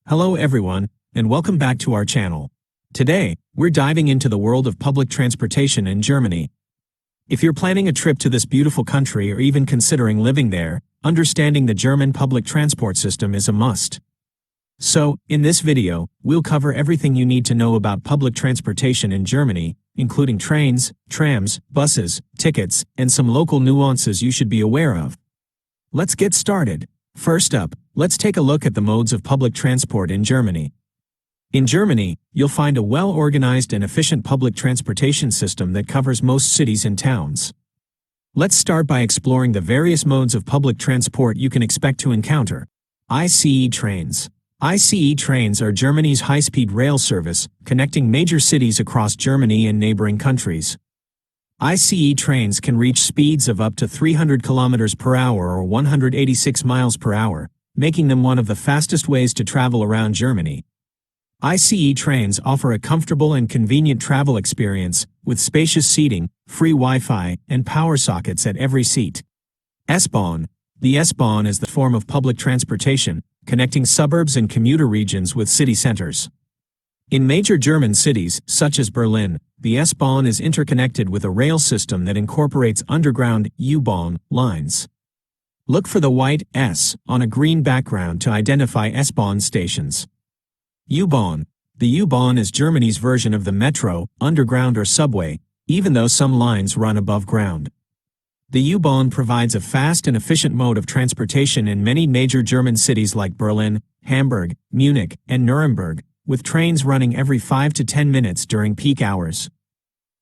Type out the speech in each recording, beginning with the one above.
Hello everyone, and welcome back to our channel. Today, we're diving into the world of public transportation in Germany. If you're planning a trip to this beautiful country or even considering living there, understanding the German public transport system is a must. So, in this video, we'll cover everything you need to know about public transportation in Germany, including trains, trams, buses, tickets, and some local nuances you should be aware of. Let's get started. First up, let's take a look at the modes of public transport in Germany. In Germany, you'll find a well-organized and efficient public transportation system that covers most cities and towns. Let's start by exploring the various modes of public transport you can expect to encounter. ICE trains. ICE trains are Germany's high-speed rail service, connecting major cities across Germany and neighboring countries. ICE trains can reach speeds of up to 300 km per hour or 186 miles per hour, making them one of the fastest ways to travel around Germany. ICE trains offer a comfortable and convenient travel experience, with spacious seating, free Wi-Fi, and power sockets at every seat. S-Bahn. The S-Bahn is the form of public transportation, connecting suburbs and commuter regions with city centers. In major German cities, such as Berlin, the S-Bahn is interconnected with a rail system that incorporates underground U-Bahn lines. Look for the white S on a green background to identify S-Bahn stations. U-Bahn. The U-Bahn is Germany's version of the metro, underground or subway, even though some lines run above ground. The U-Bahn provides a fast and efficient mode of transportation in many major German cities like Berlin, Hamburg, Munich, and Nuremberg, with trains running every 5 to 10 minutes during peak hours.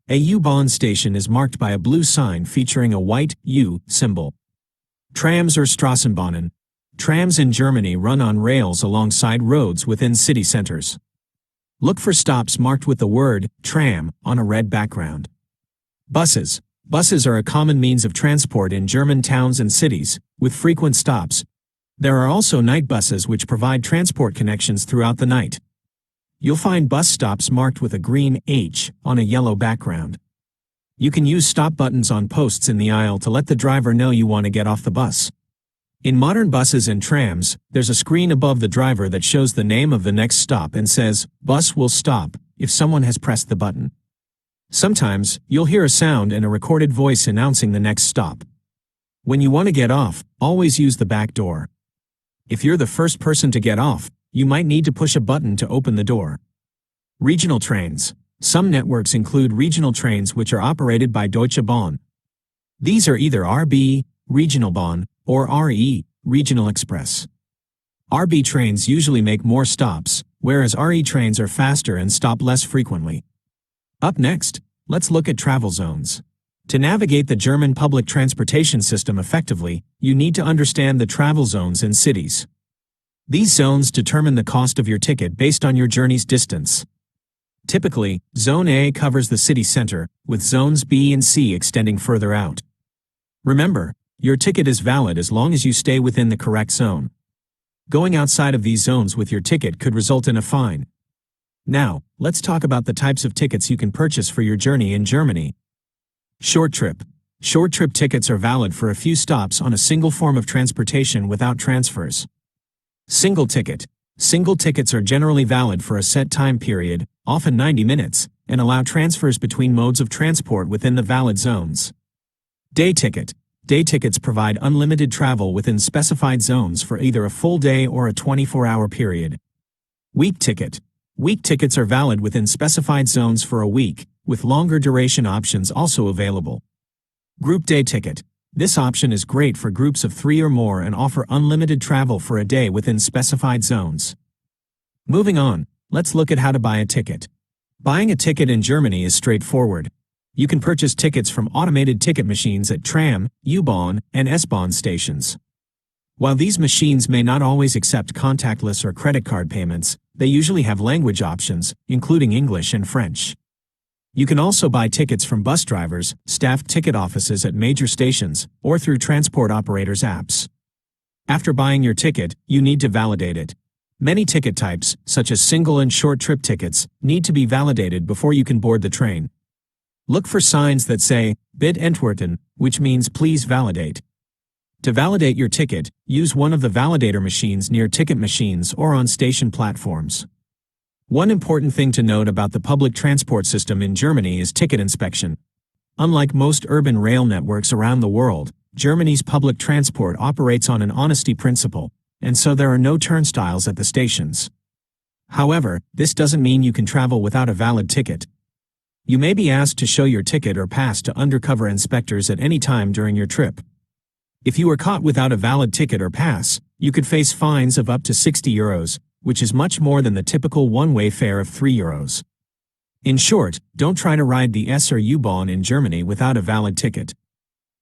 A U-Bahn station is marked by a blue sign featuring a white U symbol. Trams or Straßenbahnen. Trams in Germany run on rails alongside roads within city centers. Look for stops marked with the word tram on a red background. Buses. Buses are a common means of transport in German towns and cities, with frequent stops. There are also night buses which provide transport connections throughout the night. You'll find bus stops marked with a green H on a yellow background. You can use stop buttons on posts in the aisle to let the driver know you want to get off the bus. In modern buses and trams, there's a screen above the driver that shows the name of the next stop and says, "Bus will stop," if someone has pressed the button. Sometimes, you'll hear a sound and a recorded voice announcing the next stop. When you want to get off, always use the back door. If you're the first person to get off, you might need to push a button to open the door. Regional trains. Some networks include regional trains which are operated by Deutsche Bahn. These are either RB, Regional Bahn, or RE, Regional Express. RB trains usually make more stops, whereas RE trains are faster and stop less frequently. Up next, let's look at travel zones. To navigate the German public transportation system effectively, you need to understand the travel zones in cities. These zones determine the cost of your ticket based on your journey's distance. Typically, Zone A covers the city center, with Zones B and C extending further out. Remember, your ticket is valid as long as you stay within the correct zone. Going outside of these zones with your ticket could result in a fine. Now, let's talk about the types of tickets you can purchase for your journey in Germany. Short trip. Short trip tickets are valid for a few stops on a single form of transportation without transfers. Single ticket. Single tickets are generally valid for a set time period, often 90 minutes, and allow transfers between modes of transport within the valid zones. Day ticket. Day tickets provide unlimited travel within specified zones for either a full day or a 24-hour period. Week ticket. Week tickets are valid within specified zones for a week, with longer duration options also available. Group day ticket. This option is great for groups of 3 or more and offer unlimited travel for a day within specified zones. Moving on, let's look at how to buy a ticket. Buying a ticket in Germany is straightforward. You can purchase tickets from automated ticket machines at Tram, U-Bahn, and S-Bahn stations. While these machines may not always accept contactless or credit card payments, they usually have language options, including English and French. You can also buy tickets from bus drivers, staffed ticket offices at major stations, or through transport operators' apps. After buying your ticket, you need to validate it. Many ticket types, such as single and short trip tickets, need to be validated before you can board the train. Look for signs that say, "Bitte entwerten," which means "please validate." To validate your ticket, use one of the validator machines near ticket machines or on station platforms. One important thing to note about the public transport system in Germany is ticket inspection. Unlike most urban rail networks around the world, Germany's public transport operates on an honesty principle, and so there are no turnstiles at the stations. However, this doesn't mean you can travel without a valid ticket. You may be asked to show your ticket or pass to undercover inspectors at any time during your trip. If you are caught without a valid ticket or pass, you could face fines of up to 60 euros, which is much more than the typical one-way fare of 3 euros. In short, don't try to ride the S or U-Bahn in Germany without a valid ticket.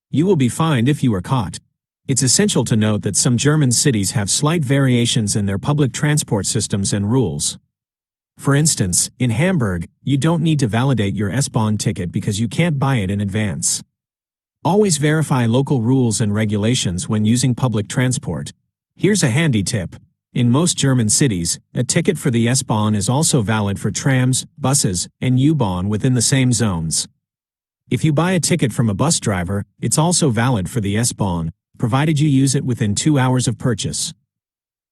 You will be fined if you are caught. It's essential to note that some German cities have slight variations in their public transport systems and rules. For instance, in Hamburg, you don't need to validate your S-Bahn ticket because you can't buy it in advance. Always verify local rules and regulations when using public transport. Here's a handy tip. In most German cities, a ticket for the S-Bahn is also valid for trams, buses, and U-Bahn within the same zones. If you buy a ticket from a bus driver, it's also valid for the S-Bahn, provided you use it within 2 hours of purchase.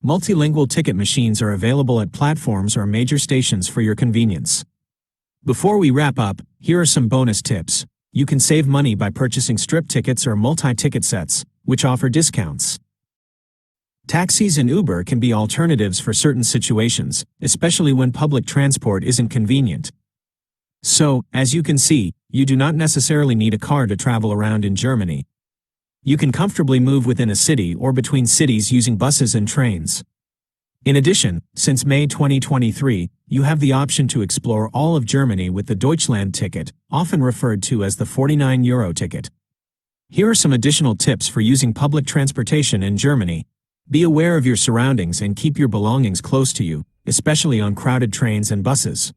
Multilingual ticket machines are available at platforms or major stations for your convenience. Before we wrap up, here are some bonus tips. You can save money by purchasing strip tickets or multi-ticket sets, which offer discounts. Taxis and Uber can be alternatives for certain situations, especially when public transport isn't convenient. So, as you can see, you do not necessarily need a car to travel around in Germany. You can comfortably move within a city or between cities using buses and trains. In addition, since May 2023, you have the option to explore all of Germany with the Deutschland ticket, often referred to as the 49 euro ticket. Here are some additional tips for using public transportation in Germany. Be aware of your surroundings and keep your belongings close to you, especially on crowded trains and buses.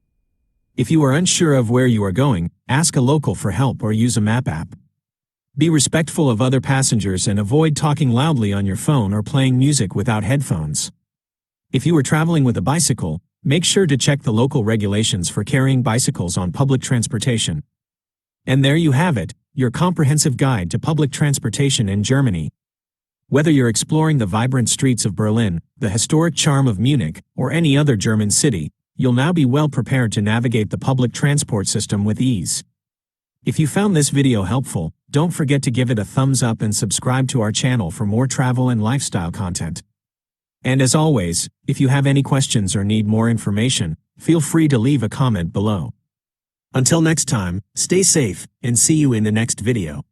If you are unsure of where you are going, ask a local for help or use a map app. Be respectful of other passengers and avoid talking loudly on your phone or playing music without headphones. If you are traveling with a bicycle, make sure to check the local regulations for carrying bicycles on public transportation. And there you have it, your comprehensive guide to public transportation in Germany. Whether you're exploring the vibrant streets of Berlin, the historic charm of Munich, or any other German city, you'll now be well prepared to navigate the public transport system with ease. If you found this video helpful, don't forget to give it a thumbs up and subscribe to our channel for more travel and lifestyle content. And as always, if you have any questions or need more information, feel free to leave a comment below. Until next time, stay safe, and see you in the next video.